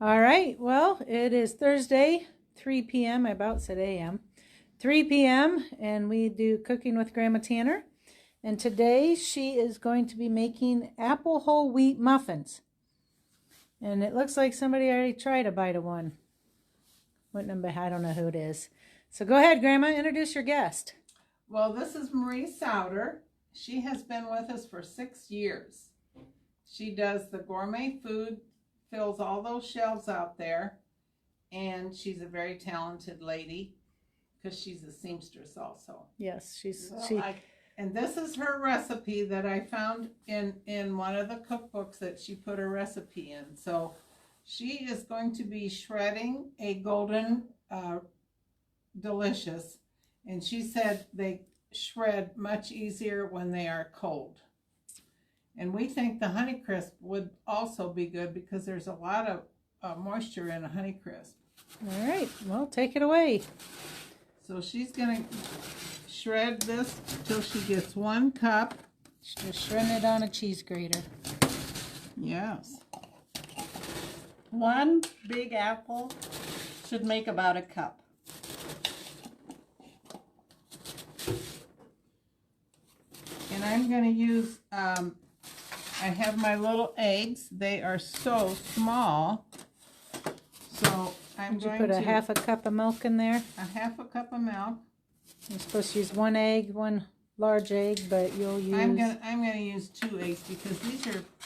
All right, well, it is Thursday, 3 p.m. I about said a.m. 3 p.m. and we do Cooking with Grandma Tanner. And today she is going to be making apple whole wheat muffins. And it looks like somebody already tried a bite of one. What number? I don't know who it is. So go ahead, Grandma, introduce your guest. Well, this is Maria Sauder. She has been with us for 6 years. She does the gourmet food, fills all those shelves out there, and she's a very talented lady because she's a seamstress also. Yes, and this is her recipe that I found in one of the cookbooks that she put her recipe in. So she is going to be shredding a golden delicious, and she said they shred much easier when they are cold. And we think the Honeycrisp would also be good because there's a lot of moisture in a Honeycrisp. All right, well, take it away. So she's going to shred this until she gets 1 cup. She's just shredding it on a cheese grater. Yes. 1 big apple should make about a cup. And I'm going to use, I have my little eggs. They are so small. So I'm going to put a half a cup of milk in there. A half a cup of milk. You're supposed to use 1 egg, 1 large egg, but you'll use... I'm gonna use 2 eggs because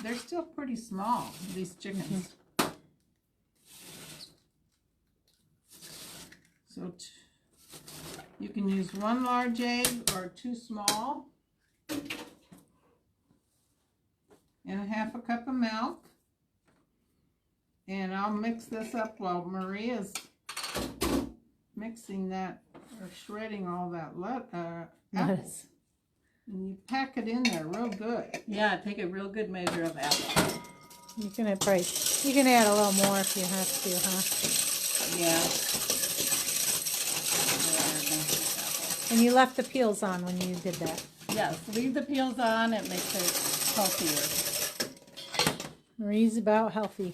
they're still pretty small, these chickens. So you can use 1 large egg or 2 small. And a half a cup of milk. And I'll mix this up while Maria's mixing that or shredding all that apples. And you pack it in there real good. Yeah, take a real good measure of apple. You can add a little more if you have to, huh? Yeah. And you left the peels on when you did that. Yes, leave the peels on. It makes it healthier. Marie's about healthy.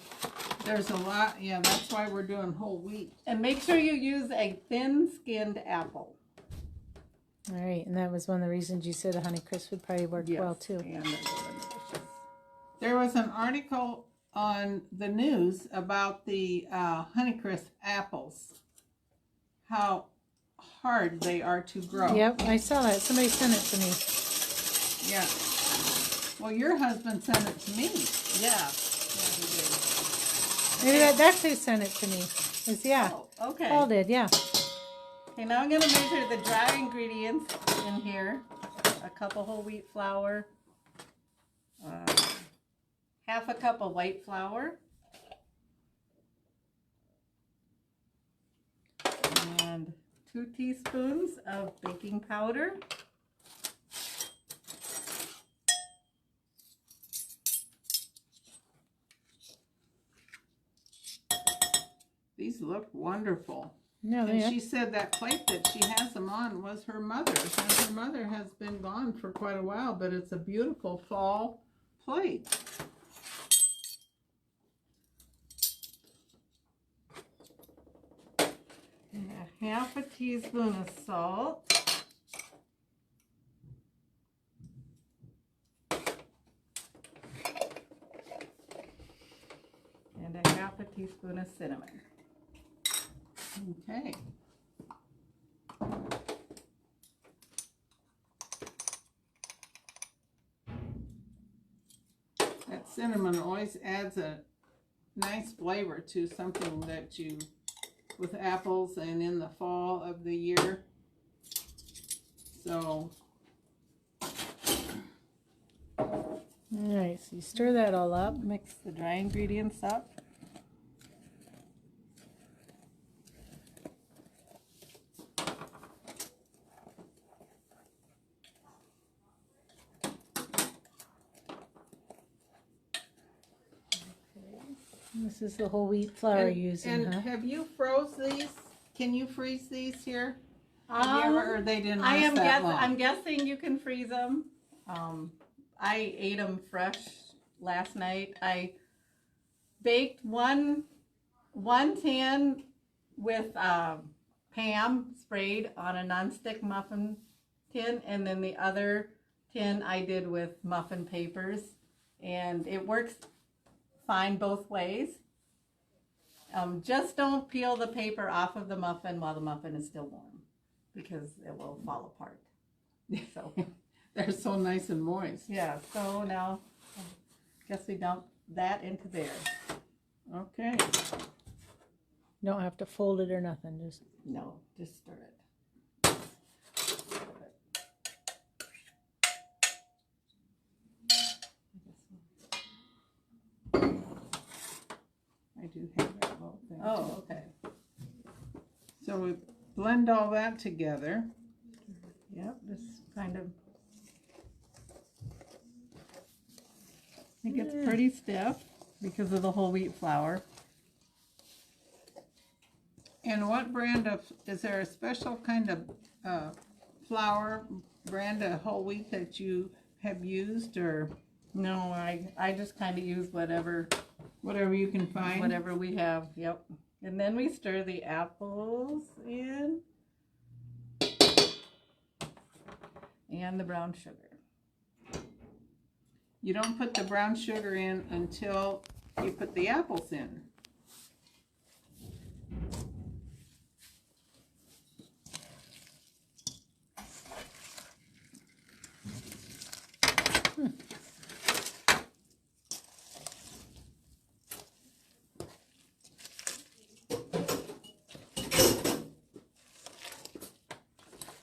There's a lot, yeah, that's why we're doing whole wheat. And make sure you use a thin-skinned apple. All right, and that was one of the reasons you said a Honeycrisp would probably work well, too. And there was an article on the news about the Honeycrisp apples, how hard they are to grow. Yep, I saw that. Somebody sent it to me. Yeah. Well, your husband sent it to me. Yeah. Maybe that's who sent it to me. Oh, okay. Paul did, yeah. Okay, now I'm going to measure the dry ingredients in here. A cup of whole wheat flour. Half a cup of white flour. And 2 teaspoons of baking powder. These look wonderful. No, and she said that plate that she has them on was her mother's. And her mother has been gone for quite a while, but it's a beautiful fall plate. And a half a teaspoon of salt. And a half a teaspoon of cinnamon. Okay. That cinnamon always adds a nice flavor to something that you, with apples and in the fall of the year. So. All right, so you stir that all up. Mix the dry ingredients up. This is the whole wheat flour you're using, and huh? have you froze these? Can you freeze these here? Have you ever, or they didn't last long? I'm guessing you can freeze them. I ate them fresh last night. I baked one one tin with Pam sprayed on a nonstick muffin tin, and then the other tin I did with muffin papers, and it works fine both ways. Just don't peel the paper off of the muffin while the muffin is still warm, because it will fall apart. So They're so nice and moist. yeah, so now I guess we dump that into there. Okay. Don't have to fold it or nothing. Just No, just stir it. Stir it. I do have that little thing. Oh, okay. So we blend all that together. Yep, just kind of. It gets pretty stiff because of the whole wheat flour. And what brand of, is there a special kind of flour brand of whole wheat that you have used, or No, I just kind of use whatever you can find? whatever we have. Yep. And then we stir the apples in and the brown sugar. You don't put the brown sugar in until you put the apples in.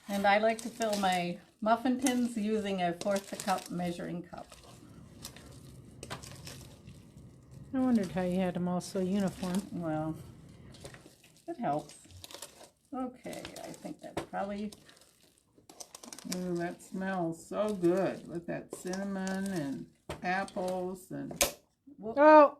And I like to fill my muffin tins using a 1/4 cup measuring cup. I wondered how you had them all so uniform. Well, it helps. Okay, I think that's probably, Ooh, that smells so good with that cinnamon and apples and. Oh.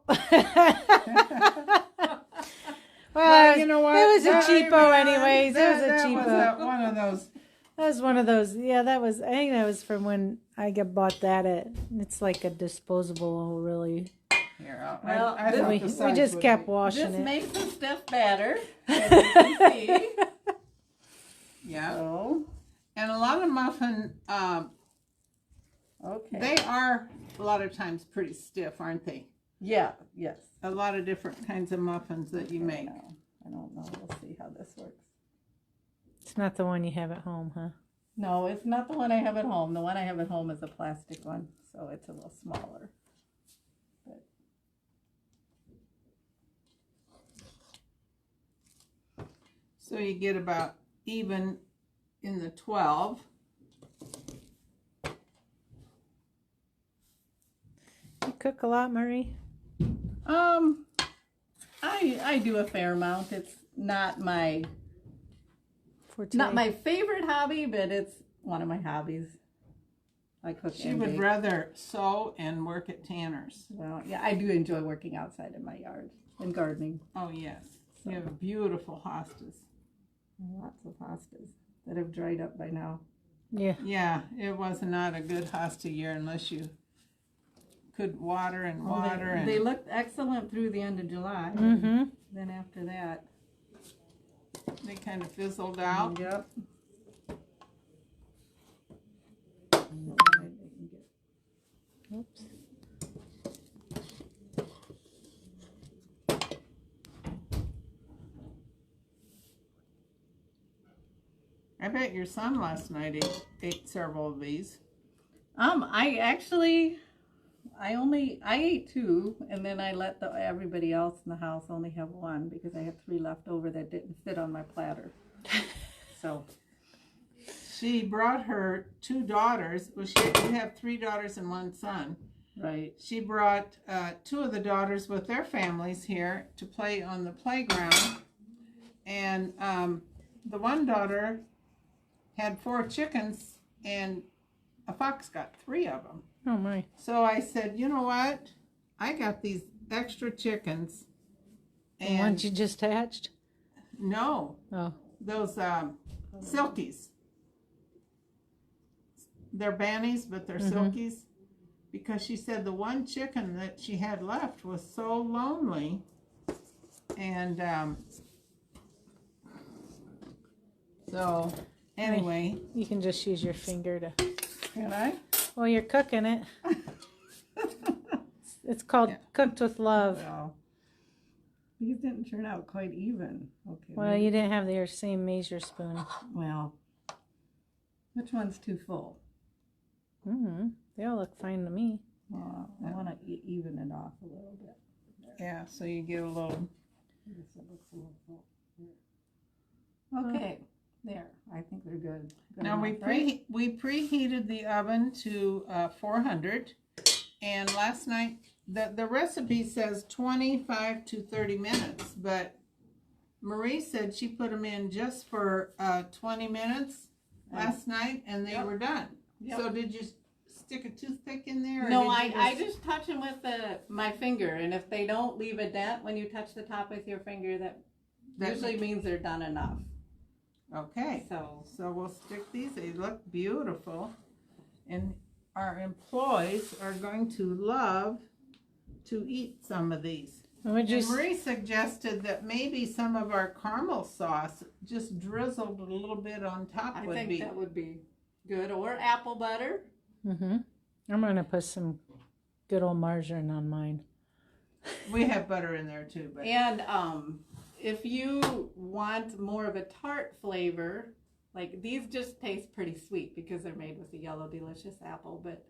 Well, you know what? It was a That- cheapo anyways. It was a that cheapo. was one of those. That was one of those. Yeah, that was. I think that was from when I bought that at. It's like a disposable, really. Here, Well, I this- thought We the size just would kept be- washing this it. makes the stuff better, as you can see. Yeah, So, and a lot of muffin, okay. they are a lot of times pretty stiff, aren't they? Yeah, yes. A lot of different kinds of muffins that you make. I don't know. We'll see how this works. It's not the one you have at home, huh? No, it's not the one I have at home. The one I have at home is a plastic one, so it's a little smaller. But So you get about even in the 12. You cook a lot, Marie? I do a fair amount. It's not my For not today? my favorite hobby, but it's one of my hobbies. I cook She and would bake. rather sew and work at Tanner's. Well, yeah, I do enjoy working outside in my yard and gardening. Oh, yes. You have beautiful hostas. Lots of hostas that have dried up by now. Yeah. Yeah, it was not a good hosta year unless you could water and water. and They looked excellent through the end of July. Mm-hmm. Then after that, they kind of fizzled out. yep. Oops. I bet your son last night ate several of these. I actually, I ate 2, and then I let everybody else in the house only have 1 because I had 3 left over that didn't fit on my platter. So She brought her 2 daughters. Well, you have 3 daughters and 1 son. right, She brought 2 of the daughters with their families here to play on the playground. And the one daughter had 4 chickens, and a fox got 3 of them. Oh my. So I said, you know what? I got these extra chickens. The And ones you just hatched? no, Oh. those silkies. They're bannies, but they're silkies. Because she said the one chicken that she had left was so lonely And so anyway, You can just use your finger to. can I? Well, you're cooking it. It's called Cooked with Love. Well, these didn't turn out quite even. Okay. Well, you didn't have your same measure spoon. Well, which one's too full? They all look fine to me. Well, I want to even it off a little bit. Yeah, so you get a little. This looks a little full. Okay, there. I think they're good. Now we preheated the oven to 400, and last night the recipe says 25 to 30 minutes, but Marie said she put them in just for 20 minutes last night, and they were done. Yep. So did you stick a toothpick in there? Or No, did you I just touch them with my finger, and if they don't leave a dent when you touch the top with your finger, that usually means they're done enough. Okay, so we'll stick these. They look beautiful, and our employees are going to love to eat some of these. And Marie suggested that maybe some of our caramel sauce just drizzled a little bit on top I think that would be good, or apple butter. I'm gonna put some good old margarine on mine. We have butter in there too, but and if you want more of a tart flavor, like these just taste pretty sweet because they're made with a yellow delicious apple, but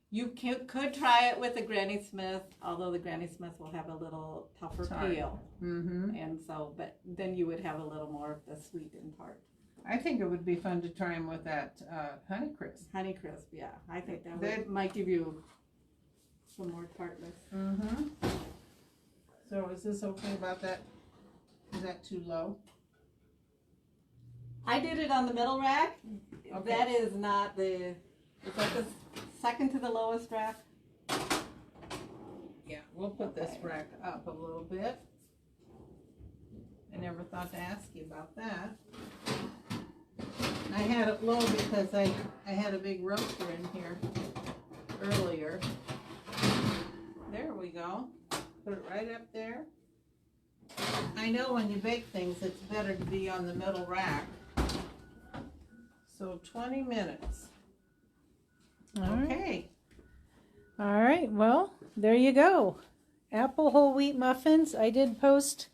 you could try it with a Granny Smith, although the Granny Smith will have a little tougher peel. And so, but then you would have a little more of the sweet and tart. I think it would be fun to try them with that Honeycrisp. Honeycrisp, yeah. I think that might give you some more tartness. So is this okay about that? Is that too low? I did it on the middle rack. Okay. That is not is that the second to the lowest rack? Yeah, we'll put this rack up a little bit. I never thought to ask you about that. I had it low because I had a big roaster in here earlier. There we go. Put it right up there. I know when you bake things, it's better to be on the middle rack. So 20 minutes. Okay. All right. Well, there you go. Apple whole wheat muffins. I did post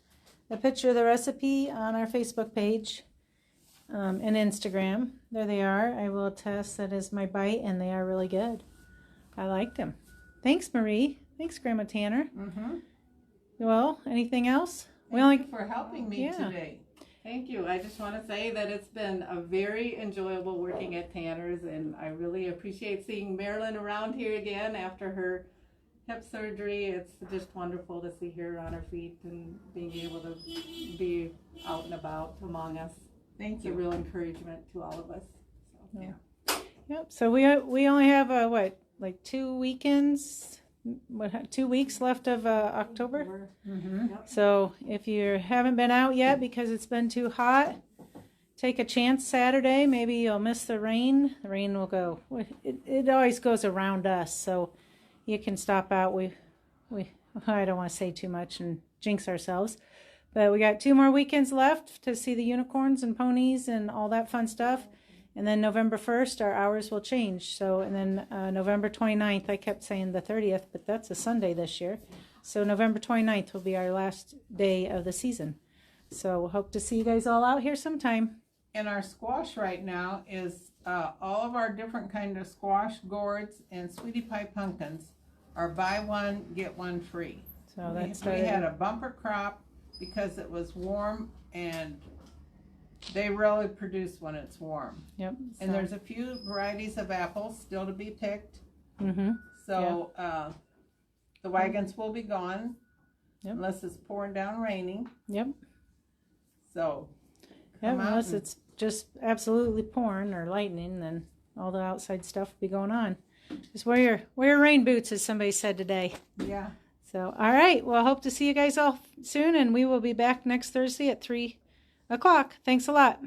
a picture of the recipe on our Facebook page and Instagram. There they are. I will attest that is my bite, and they are really good. I liked them. Thanks, Marie. Thanks, Grandma Tanner. Well, anything else? Thank you for helping me today. Thank you. I just want to say that it's been a very enjoyable working at Tanner's, and I really appreciate seeing Marilyn around here again after her hip surgery. It's just wonderful to see her on her feet and being able to be out and about among us. Thank you. It's a real encouragement to all of us. So, yeah. Yep. So we only have like 2 weekends. 2 weeks left of October. Yep. So if you haven't been out yet because it's been too hot, take a chance Saturday. Maybe you'll miss the rain. The rain will go. It always goes around us, so you can stop out. I don't want to say too much and jinx ourselves, but we got 2 more weekends left to see the unicorns and ponies and all that fun stuff. And then November 1st, our hours will change. So, and then November 29th, I kept saying the 30th, but that's a Sunday this year. So November 29th will be our last day of the season. So hope to see you guys all out here sometime. And our squash right now is all of our different kind of squash, gourds, and sweetie pie pumpkins are buy one, get one free. So that's we had a bumper crop because it was warm, and they really produce when it's warm. Yep. And there's a few varieties of apples still to be picked. So the wagons will be gone unless it's pouring down raining. Yep. So unless it's just absolutely pouring or lightning, then all the outside stuff will be going on. Just wear your rain boots, as somebody said today. Yeah. So, all right. Well, hope to see you guys all soon, and we will be back next Thursday at 3 o'clock. Thanks a lot.